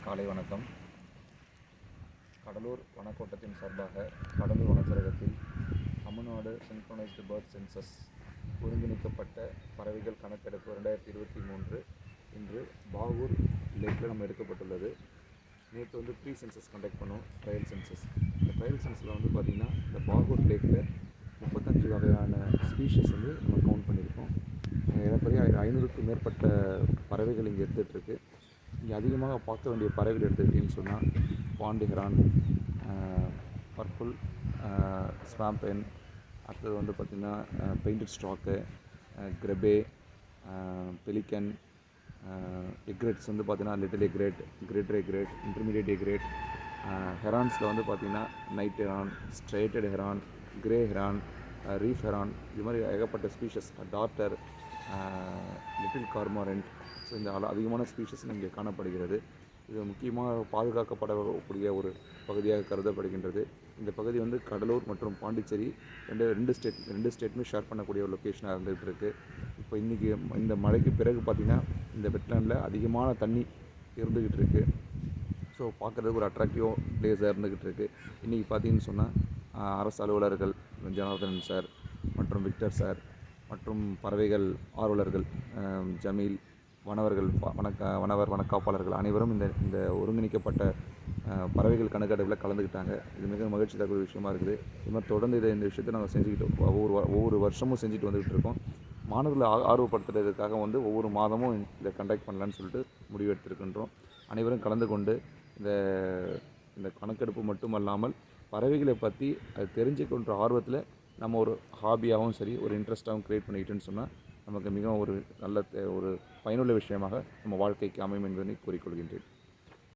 காலை வணக்கம். கடலூர் வனக்கோட்டத்தின் சார்பாக கடலூர் வனச்சரகத்தில் தமிழ்நாடு சிங்க்ரோனைஸ்டு பேர்ட் சென்சஸ் ஒருங்கிணைக்கப்பட்ட பறவைகள் கணக்கெடுப்பு 2023 இன்று பாகூர் லேக்கில் நம்ம எடுக்கப்பட்டுள்ளது. நேற்று ப்ரீ சென்சஸ் கண்டக்ட் பண்ணோம், ட்ரையல் சென்சஸ். இந்த ட்ரையல் சென்ஸில் பார்த்திங்கன்னா இந்த பாகூர் லேக்கில் 35 வகையான ஸ்பீஷஸ் நம்ம கவுண்ட் பண்ணியிருக்கோம். ஏறக்குறைய 500க்கும் மேற்பட்ட பறவைகள் இங்கே எடுத்துகிட்ருக்கு. இங்கே அதிகமாக பார்க்க வேண்டிய பறவைகள் எடுத்துக்கிட்டிங்கன்னு சொன்னால் பாண்டி ஹெரான், பர்பிள் ஸ்வாம்பென், அடுத்தது பார்த்திங்கன்னா painted stork, grebe, pelican, egrets பார்த்திங்கன்னா little egret, greater egret, intermediate egret. ஹெரான்ஸில் பார்த்திங்கன்னா night heron, striated heron, grey heron, reef heron, இது மாதிரி ஏகப்பட்ட species, darter, little cormorant. So இந்த அதிகமான ஸ்பீஷஸ் இங்கே காணப்படுகிறது. இது முக்கியமாக பாதுகாக்கப்படக்கூடிய ஒரு பகுதியாக கருதப்படுகின்றது. இந்த பகுதி கடலூர் மற்றும் பாண்டிச்சேரி ரெண்டு ஸ்டேட்டுமே ஷேர் பண்ணக்கூடிய ஒரு லொக்கேஷனாக இருந்துகிட்டு இருக்குது. இப்போ இன்றைக்கி இந்த மழைக்கு பிறகு பார்த்திங்கன்னா இந்த வெட்லேண்டில் அதிகமான தண்ணி இருந்துக்கிட்டு இருக்குது. ஸோ பார்க்குறதுக்கு ஒரு அட்ராக்டிவ் பிளேஸாக இருந்துக்கிட்டு இருக்குது. இன்றைக்கி பார்த்திங்கன்னு சொன்னால் அரசு அலுவலர்கள் ஜனார்தனன் சார் மற்றும் விக்டர் சார் மற்றும் பறவைகள் ஆர்வலர்கள் ஜமீல், வனவர் வனக்காப்பாளர்கள் அனைவரும் இந்த ஒருங்கிணைக்கப்பட்ட பறவைகள் கணக்கெடுப்பில் கலந்துக்கிட்டாங்க. இது மிக மகிழ்ச்சி தரக்கூடிய விஷயமா இருக்குது. இது மாதிரி தொடர்ந்து இந்த விஷயத்தை நாங்கள் செஞ்சுக்கிட்டு ஒவ்வொரு வருஷமும் செஞ்சுட்டு வந்துக்கிட்டு இருக்கோம். மாணவர்களை ஆர்வப்படுத்துறதுக்காக ஒவ்வொரு மாதமும் இதை கண்டக்ட் பண்ணலான்னு சொல்லிட்டு முடிவு எடுத்திருக்கின்றோம். அனைவரும் கலந்து கொண்டு இந்த கணக்கெடுப்பு மட்டுமல்லாமல் பறவைகளை பற்றி அது தெரிஞ்சுக்கின்ற ஆர்வத்தில் நம்ம ஒரு ஹாபியாகவும் சரி, ஒரு இன்ட்ரெஸ்ட்டாகவும் க்ரியேட் பண்ணிக்கிட்டோன்னு சொன்னால் நமக்கு மிகவும் ஒரு நல்ல ஒரு பயனுள்ள விஷயமாக நம்ம வாழ்க்கைக்கு அமையும் என்பதை கூறிக்கொள்கின்றேன்.